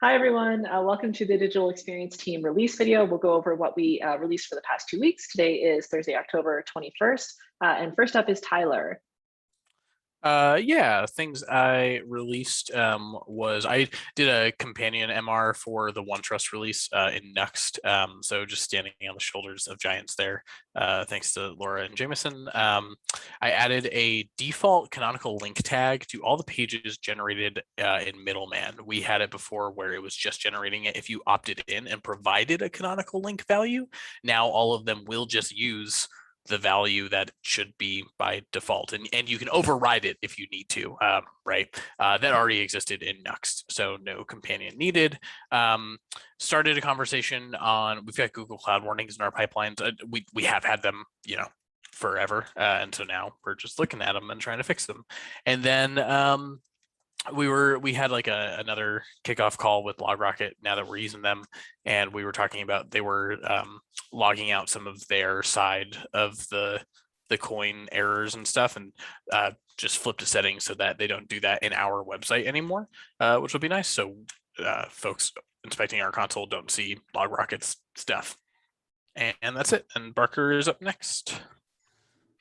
Hi, everyone. Welcome to the Digital Experience Team release video. We'll go over what we released for the past 2 weeks. Today is Thursday, October 21st. And first up is Tyler. Yeah, things I released was I did a companion MR for the OneTrust release in Next. So just standing on the shoulders of giants there, thanks to Laura and Jameson. I added a default canonical link tag to all the pages generated in Middleman. We had it before where it was just generating it if you opted in and provided a canonical link value. Now all of them will just use the value that should be by default, and you can override it if you need to, right? That already existed in Next, so no companion needed. Started a conversation on, we've got Google Cloud warnings in our pipelines. We have had them, forever, and so now we're just looking at them and trying to fix them. And then we had like another kickoff call with LogRocket now that we're using them, and we were talking about they were logging out some of their side of the coin errors and stuff, and just flipped a setting so that they don't do that in our website anymore, which will be nice. So folks inspecting our console don't see LogRocket's stuff. And that's it. And Barker is up next.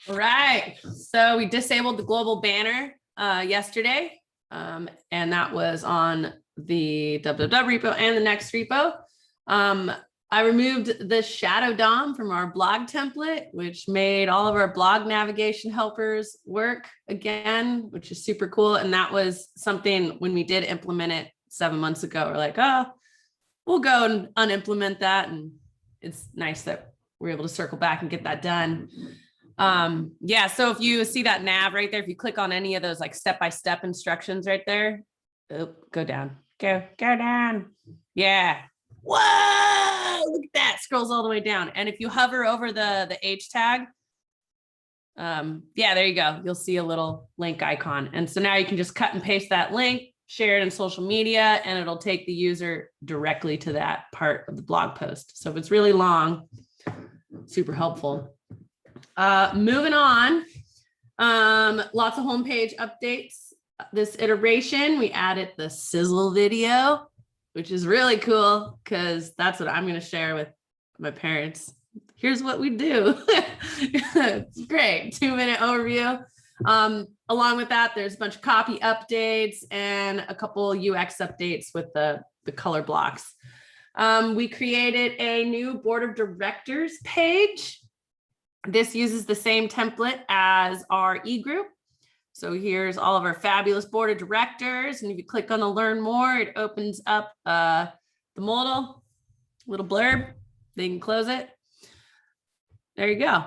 All right. So we disabled the global banner yesterday. And that was on the www repo and the Next repo. I removed the shadow DOM from our blog template, which made all of our blog navigation helpers work again, which is super cool. And that was something when we did implement it 7 months ago, we're like, oh, we'll go and unimplement that. And it's nice that we're able to circle back and get that done. Yeah, so if you see that nav right there, if you click on any of those like step-by-step instructions right there, go down, go down. Yeah. Whoa, look at that, scrolls all the way down. And if you hover over the H tag, yeah, there you go. You'll see a little link icon. And so now you can just cut and paste that link, share it in social media, and it'll take the user directly to that part of the blog post. So if it's really long, super helpful. Moving on, lots of homepage updates. This iteration, we added the sizzle video, which is really cool because that's what I'm going to share with my parents. Here's what we do. It's great. 2-minute overview. Along with that, there's a bunch of copy updates and a couple UX updates with the color blocks. We created a new board of directors page. This uses the same template as our e-group. So here's all of our fabulous board of directors. And if you click on the learn more, it opens up the modal little blurb. Then you can close it. There you go.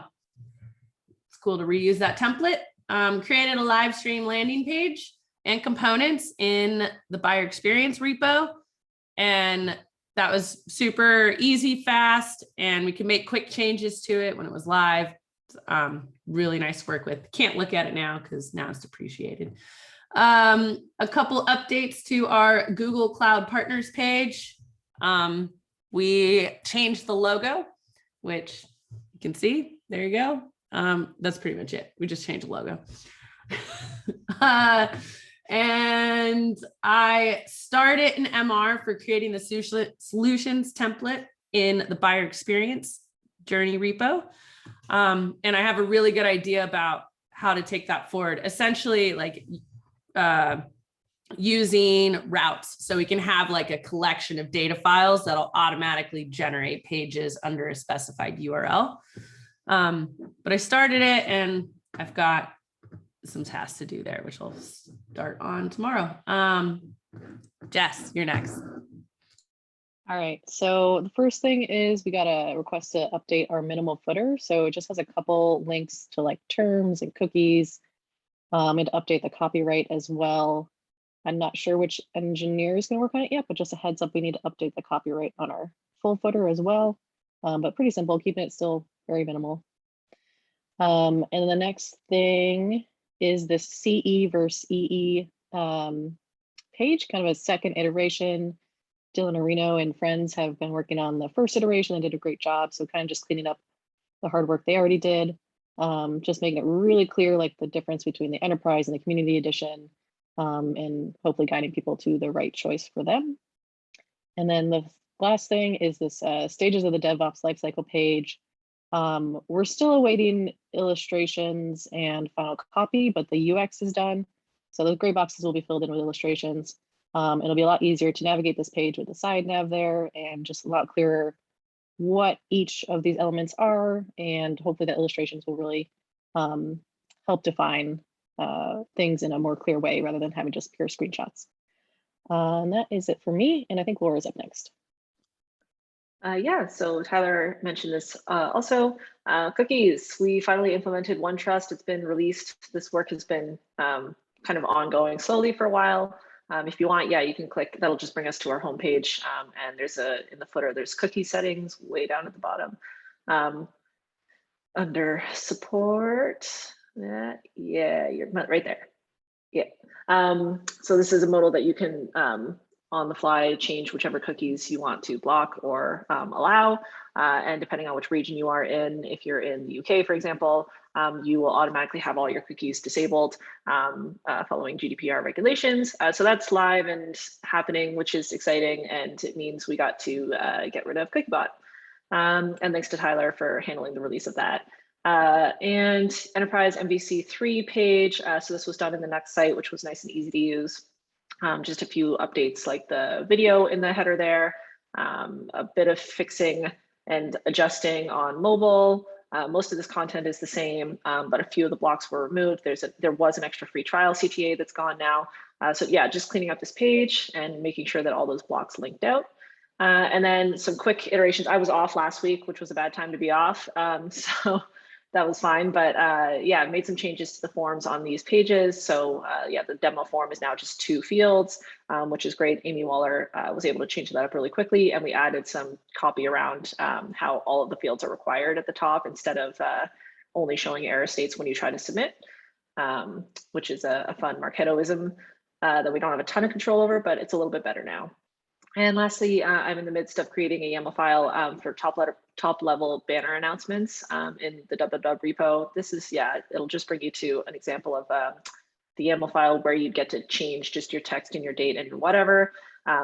It's cool to reuse that template. Created a live stream landing page and components in the buyer experience repo. And that was super easy, fast, and we can make quick changes to it when it was live. Really nice to work with. Can't look at it now because now it's depreciated. A couple updates to our Google Cloud Partners page. We changed the logo, which you can see. There you go. That's pretty much it. We just changed the logo. And I started an MR for creating the solutions template in the buyer experience journey repo. And I have a really good idea about how to take that forward. Essentially, like using routes. So we can have like a collection of data files that'll automatically generate pages under a specified URL. But I started it and I've got some tasks to do there, which I'll start on tomorrow. Jess, you're next. All right, so the first thing is we got a request to update our minimal footer. So it just has a couple links to like terms and cookies, and to update the copyright as well. I'm not sure which engineer is going to work on it yet, but just a heads up, we need to update the copyright on our full footer as well. But pretty simple, keeping it still very minimal. And the next thing is this CE versus EE page, kind of a second iteration. Dylan Areno and friends have been working on the first iteration and did a great job. So kind of just cleaning up the hard work they already did, just making it really clear, like the difference between the enterprise and the community edition, and hopefully guiding people to the right choice for them. And then the last thing is this stages of the DevOps lifecycle page. We're still awaiting illustrations and final copy, but the UX is done. So those gray boxes will be filled in with illustrations. It'll be a lot easier to navigate this page with the side nav there and just a lot clearer what each of these elements are. And hopefully the illustrations will really help define things in a more clear way rather than having just pure screenshots. And that is it for me. And I think Laura's up next. Yeah, so Tyler mentioned this also. Cookies, we finally implemented OneTrust. It's been released. This work has been kind of ongoing slowly for a while. If you want, yeah, you can click, that'll just bring us to our homepage. And there's in the footer, there's cookie settings way down at the bottom. Under support, yeah, you're right there. Yeah. So this is a modal that you can on the fly change whichever cookies you want to block or allow. And depending on which region you are in, if you're in the UK, for example, you will automatically have all your cookies disabled following GDPR regulations. So that's live and happening, which is exciting. And it means we got to get rid of CookieBot. And thanks to Tyler for handling the release of that. And Enterprise MVC3 page. So this was done in the Next site, which was nice and easy to use. Just a few updates like the video in the header there, a bit of fixing and adjusting on mobile. Most of this content is the same, but a few of the blocks were removed. There was an extra free trial CTA that's gone now. So yeah, just cleaning up this page and making sure that all those blocks linked out. And then some quick iterations. I was off last week, which was a bad time to be off. So that was fine, but yeah, I made some changes to the forms on these pages. So yeah, the demo form is now just 2 fields, which is great. Amy Waller was able to change that up really quickly, and we added some copy around how all of the fields are required at the top instead of only showing error states when you try to submit, which is a fun Marketoism that we don't have a ton of control over, but it's a little bit better now. And lastly, I'm in the midst of creating a YAML file for top level banner announcements in the www repo. This is, yeah, it'll just bring you to an example of the YAML file where you get to change just your text and your date and your whatever,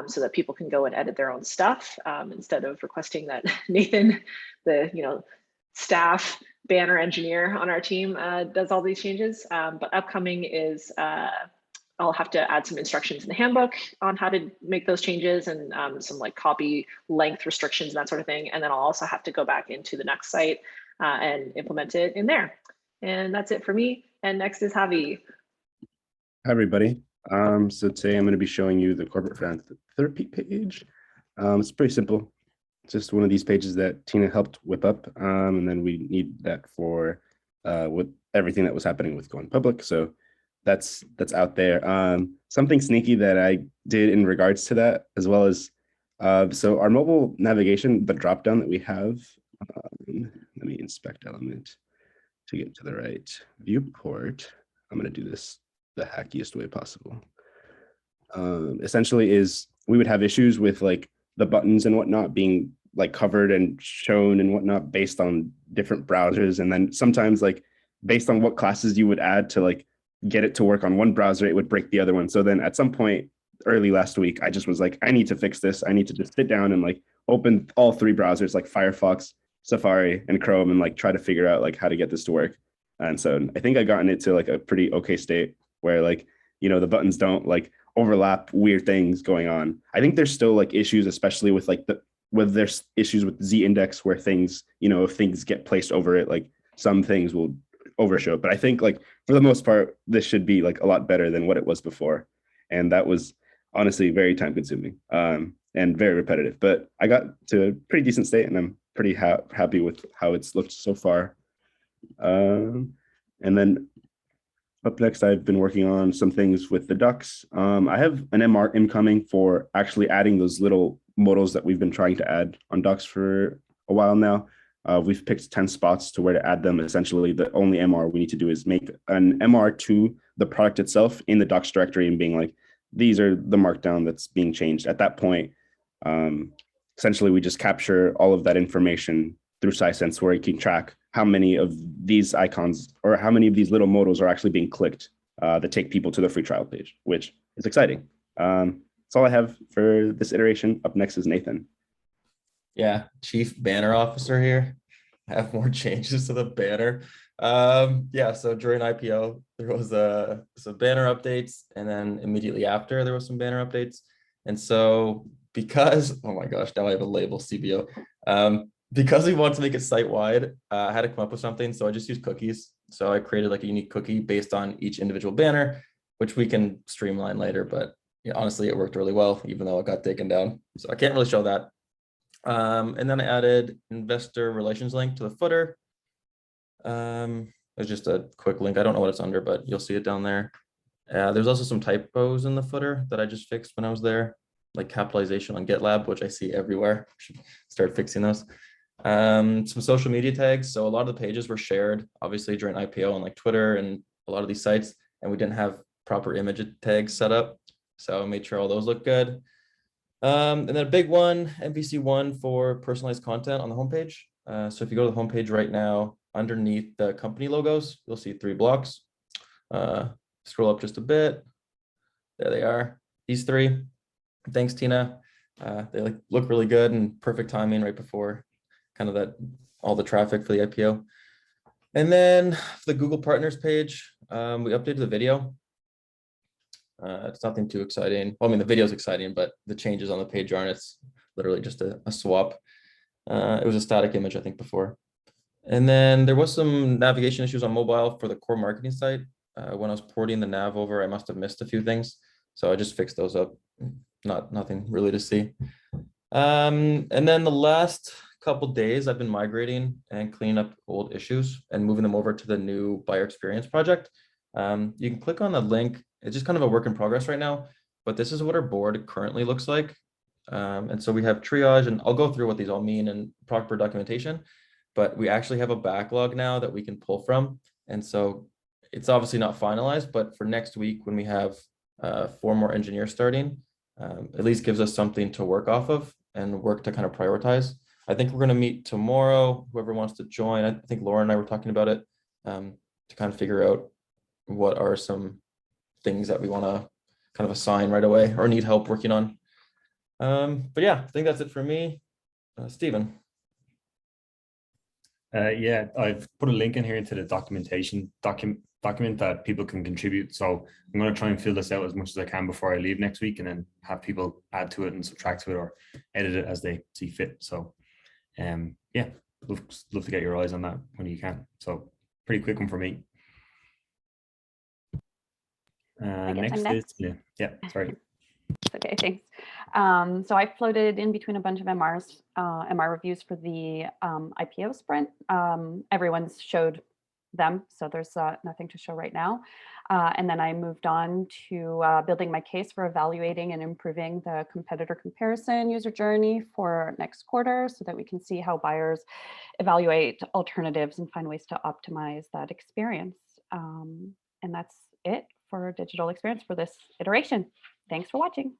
so that people can go and edit their own stuff instead of requesting that Nathan, the staff banner engineer on our team, does all these changes. But upcoming is I'll have to add some instructions in the handbook on how to make those changes and some like copy length restrictions and that sort of thing. And then I'll also have to go back into the Next site and implement it in there. And that's it for me. And next is Javi. Hi, everybody. So today I'm going to be showing you the corporate philanthropy page. It's pretty simple. It's just one of these pages that Tina helped whip up. And then we need that for with everything that was happening with going public. So that's out there. Something sneaky that I did in regards to that, as well as so our mobile navigation, the drop down that we have, let me inspect element to get to the right viewport. I'm going to do this the hackiest way possible. Essentially is we would have issues with like the buttons and whatnot being like covered and shown and whatnot based on different browsers. And then sometimes like based on what classes you would add to like get it to work on one browser, it would break the other one. So then at some point early last week, I just was like, I need to fix this. I need to just sit down and like open all 3 browsers like Firefox, Safari, and Chrome and like try to figure out like how to get this to work. And so I think I gotten it to like a pretty okay state where like, the buttons don't like overlap weird things going on. I think there's still like issues, especially with like whether there's issues with Z index where things, if things get placed over it, like some things will overshow it. But I think like for the most part, this should be like a lot better than what it was before. And that was honestly very time consuming and very repetitive, but I got to a pretty decent state and I'm pretty happy with how it's looked so far. And then up next, I've been working on some things with the ducks. I have an MR incoming for actually adding those little modals that we've been trying to add on ducks for a while now. We've picked 10 spots to where to add them. Essentially, the only MR we need to do is make an MR to the product itself in the docs directory and being like, these are the markdown that's being changed. At that point, essentially, we just capture all of that information through Sisense where you can track how many of these icons or how many of these little modals are actually being clicked that take people to the free trial page, which is exciting. that's all I have for this iteration. Up next is Nathan. Yeah, Chief Banner Officer here. I have more changes to the banner. Yeah, so during IPO, there was some banner updates, and then immediately after there was some banner updates. And so because, oh my gosh, now I have a label CBO. Because we want to make it site-wide, I had to come up with something. So I just used cookies. So I created like a unique cookie based on each individual banner, which we can streamline later. But yeah, honestly, it worked really well, even though it got taken down. So I can't really show that. And then I added investor relations link to the footer. It's just a quick link. I don't know what it's under, but you'll see it down there. There's also some typos in the footer that I just fixed when I was there, like capitalization on GitLab, which I see everywhere. Should start fixing those. Some social media tags. So a lot of the pages were shared, obviously during IPO on like Twitter and a lot of these sites, and we didn't have proper image tags set up. So I made sure all those look good. And then a big one, MVC1 for personalized content on the homepage. So if you go to the homepage right now, underneath the company logos, you'll see 3 blocks. Scroll up just a bit. There they are, these 3. Thanks, Tina. They look really good and perfect timing right before kind of that all the traffic for the IPO. And then the Google Partners page, we updated the video. It's nothing too exciting. Well, I mean, the video is exciting, but the changes on the page aren't. It's literally just a swap. It was a static image, I think, before. And then there was some navigation issues on mobile for the core marketing site. When I was porting the nav over, I must have missed a few things. So I just fixed those up. Nothing really to see. And then the last couple days, I've been migrating and cleaning up old issues and moving them over to the new buyer experience project. You can click on the link. It's just kind of a work in progress right now, but this is what our board currently looks like. And so we have triage, and I'll go through what these all mean and proper documentation, but we actually have a backlog now that we can pull from. And so it's obviously not finalized, but for next week, when we have 4 more engineers starting, at least gives us something to work off of and work to kind of prioritize. I think we're going to meet tomorrow, whoever wants to join. I think Laura and I were talking about it to kind of figure out what are some things that we want to kind of assign right away or need help working on. But yeah, I think that's it for me. Stephen. Yeah, I've put a link in here into the documentation document that people can contribute. So I'm going to try and fill this out as much as I can before I leave next week, and then have people add to it and subtract to it or edit it as they see fit. So yeah, love to get your eyes on that when you can. So pretty quick one for me. Next is yeah, sorry. Okay, thanks. So I floated in between a bunch of MR reviews for the IPO sprint. Everyone's showed them, so there's nothing to show right now. And then I moved on to building my case for evaluating and improving the competitor comparison user journey for next quarter, so that we can see how buyers evaluate alternatives and find ways to optimize that experience. And that's it for digital experience for this iteration. Thanks for watching.